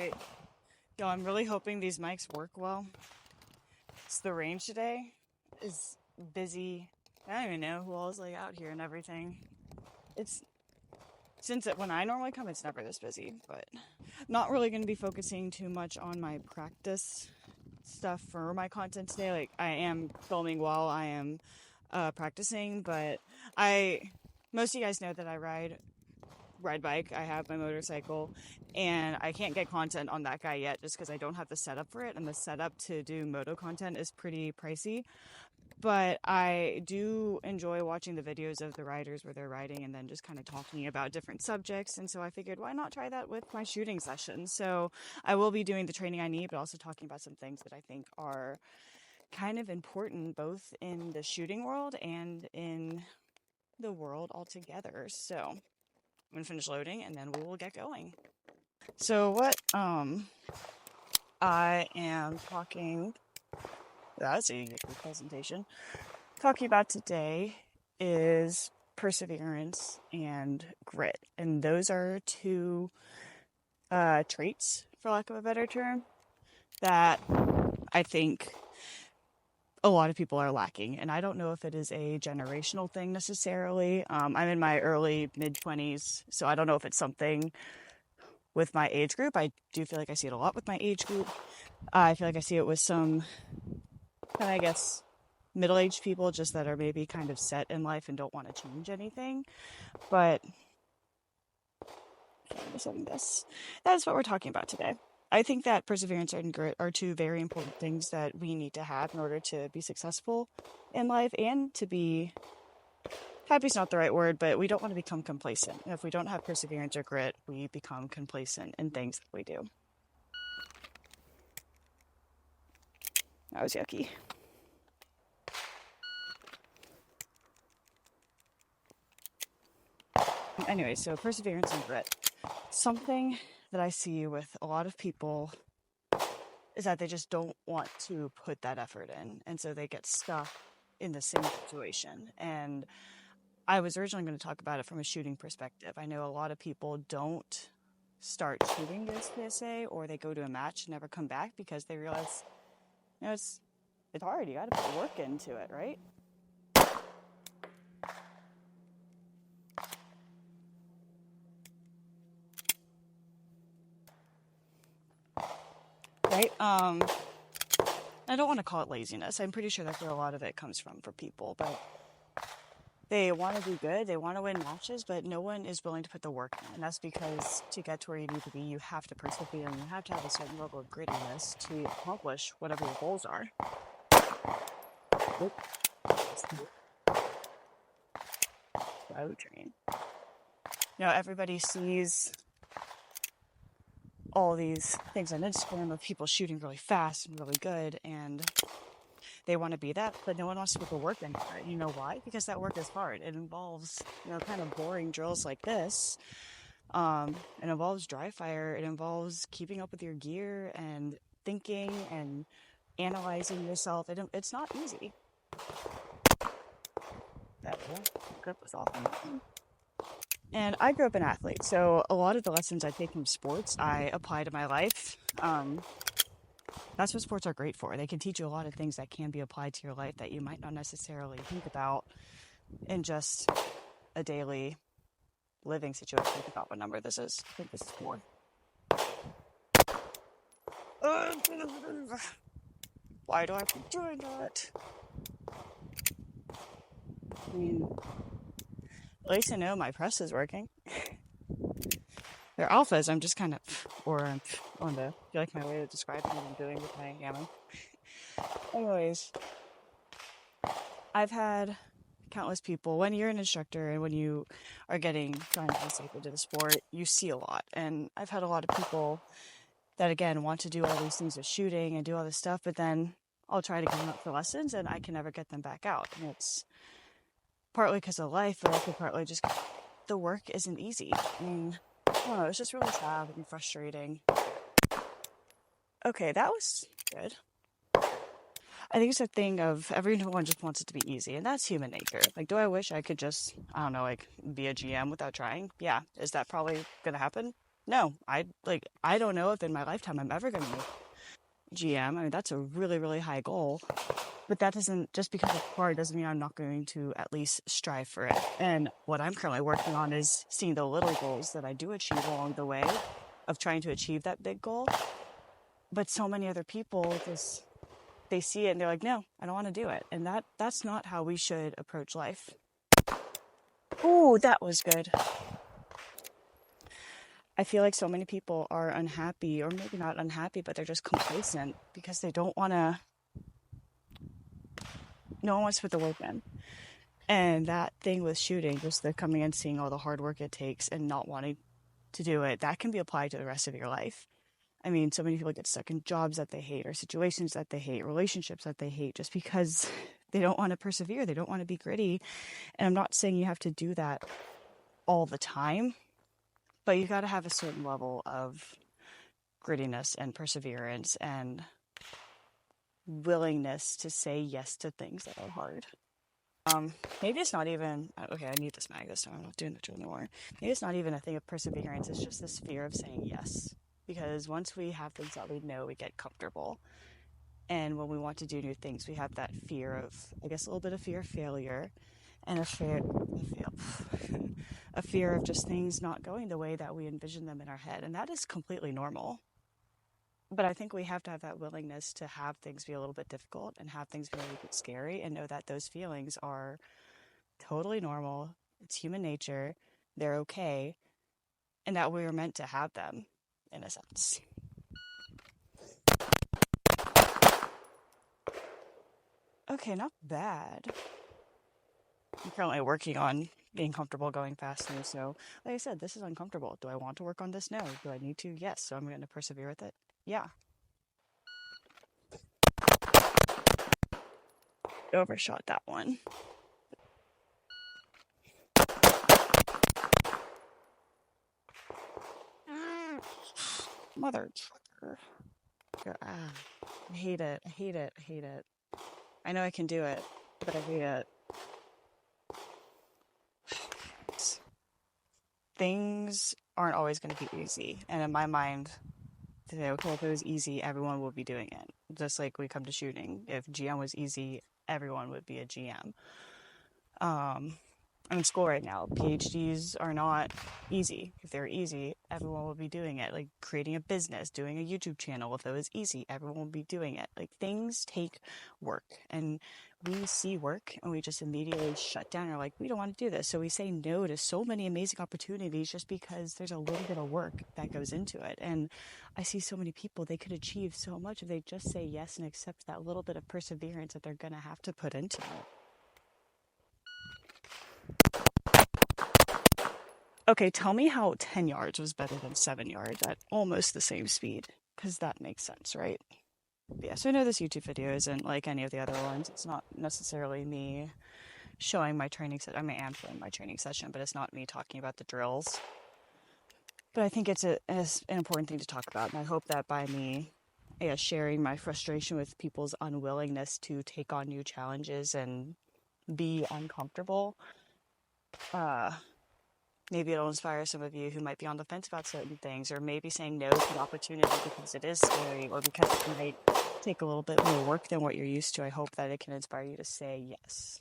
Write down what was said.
Alright. Yo, I'm really hoping these mics work well. It's the range today is busy. I don't even know who all is like out here and everything. It's when I normally come, it's never this busy, but not really going to be focusing too much on my practice stuff for my content today. Like I am filming while I am practicing, but most of you guys know that I ride bike. I have my motorcycle, and I can't get content on that guy yet just because I don't have the setup for it, and the setup to do moto content is pretty pricey. But I do enjoy watching the videos of the riders where they're riding and then just kind of talking about different subjects. And so I figured, why not try that with my shooting session? So I will be doing the training I need, but also talking about some things that I think are kind of important both in the shooting world and in the world altogether. So I'm gonna finish loading and then we will get going. So what I am talking, that's a good presentation, talking about today is perseverance and grit. And those are two traits, for lack of a better term, that I think a lot of people are lacking. And I don't know if it is a generational thing necessarily. I'm in my early mid-20s, so I don't know if it's something with my age group. I do feel like I see it a lot with my age group. I feel like I see it with some kind of, I guess, middle-aged people just that are maybe kind of set in life and don't want to change anything. But that's what we're talking about today. I think that perseverance and grit are two very important things that we need to have in order to be successful in life and to be happy is not the right word, but we don't want to become complacent. And if we don't have perseverance or grit, we become complacent in things that we do. That was yucky. Anyway, so perseverance and grit. Something that I see with a lot of people is that they just don't want to put that effort in. And so they get stuck in the same situation. And I was originally going to talk about it from a shooting perspective. I know a lot of people don't start shooting this PSA, or they go to a match and never come back because they realize, it's hard. You got to put work into it, right? Right? I don't want to call it laziness. I'm pretty sure that's where a lot of it comes from for people, but they want to do good, they want to win matches, but no one is willing to put the work in. And that's because to get to where you need to be, you have to persevere and you have to have a certain level of grittiness to accomplish whatever your goals are. Road train. Everybody sees all these things on Instagram of people shooting really fast and really good, and they want to be that, but no one wants to put the work in for it. You know why? Because that work is hard. It involves, kind of boring drills like this. It involves dry fire. It involves keeping up with your gear and thinking and analyzing yourself. It's not easy. That grip was off. And I grew up an athlete, so a lot of the lessons I take from sports, I apply to my life. That's what sports are great for. They can teach you a lot of things that can be applied to your life that you might not necessarily think about in just a daily living situation. I forgot what number this is. I think this is 4. Why do I keep doing that? I mean, at least I know my press is working. They're alphas. I'm just kind of, on the, feel like my way to describe what I'm doing with my hammer. Anyways, I've had countless people, when you're an instructor and when you are trying to get into the sport, you see a lot. And I've had a lot of people that, again, want to do all these things with shooting and do all this stuff, but then I'll try to get them up for lessons and I can never get them back out. And it's partly because of life, but also partly just the work isn't easy. I mean, I don't know, it's just really sad and frustrating. Okay, that was good. I think it's a thing of everyone just wants it to be easy, and that's human nature. Like, do I wish I could just, be a GM without trying? Yeah. Is that probably gonna happen? no, I don't know if in my lifetime I'm ever going to make GM. I mean, that's a really, really high goal. But that doesn't, just because it's hard doesn't mean I'm not going to at least strive for it. And what I'm currently working on is seeing the little goals that I do achieve along the way of trying to achieve that big goal. But so many other people just, they see it and they're like, no, I don't want to do it. And that's not how we should approach life. Ooh, that was good. I feel like so many people are unhappy, or maybe not unhappy, but they're just complacent because they don't want to, no one wants to put the work in. And that thing with shooting, just the coming and seeing all the hard work it takes and not wanting to do it, that can be applied to the rest of your life. I mean, so many people get stuck in jobs that they hate, or situations that they hate, relationships that they hate, just because they don't want to persevere. They don't want to be gritty. And I'm not saying you have to do that all the time, but you got to have a certain level of grittiness and perseverance and willingness to say yes to things that are hard. Maybe it's not even, okay, I need this mag this time. I'm not doing the drill anymore. Maybe it's not even a thing of perseverance. It's just this fear of saying yes. Because once we have things that we know, we get comfortable. And when we want to do new things, we have that fear of, I guess, a little bit of fear of failure and a fear of just things not going the way that we envision them in our head. And that is completely normal. But I think we have to have that willingness to have things be a little bit difficult and have things be a little bit scary, and know that those feelings are totally normal. It's human nature. They're okay. And that we were meant to have them, in a sense. Okay, not bad. I'm currently working on being comfortable going faster. So, like I said, this is uncomfortable. Do I want to work on this? No. Do I need to? Yes. So I'm going to persevere with it. Yeah. Overshot that one. Mother trucker. I hate it. I hate it. I hate it. I know I can do it, but I hate it. Things aren't always going to be easy. And in my mind, today, okay, if it was easy, everyone would be doing it. Just like we come to shooting. If GM was easy, everyone would be a GM. I'm in school right now. PhDs are not easy. If they were easy, everyone would be doing it. Like creating a business, doing a YouTube channel. If it was easy, everyone would be doing it. Like things take work, and we see work and we just immediately shut down and are like, we don't want to do this. So we say no to so many amazing opportunities just because there's a little bit of work that goes into it. And I see so many people, they could achieve so much if they just say yes and accept that little bit of perseverance that they're going to have to put into it. Okay, tell me how 10 yards was better than 7 yards at almost the same speed, because that makes sense, right? Yeah, so I know this YouTube video isn't like any of the other ones. It's not necessarily me showing my training session. I mean, I am showing my training session, but it's not me talking about the drills. But I think it's an important thing to talk about, and I hope that by me sharing my frustration with people's unwillingness to take on new challenges and be uncomfortable, maybe it'll inspire some of you who might be on the fence about certain things, or maybe saying no to an opportunity because it is scary, or because it might take a little bit more work than what you're used to. I hope that it can inspire you to say yes.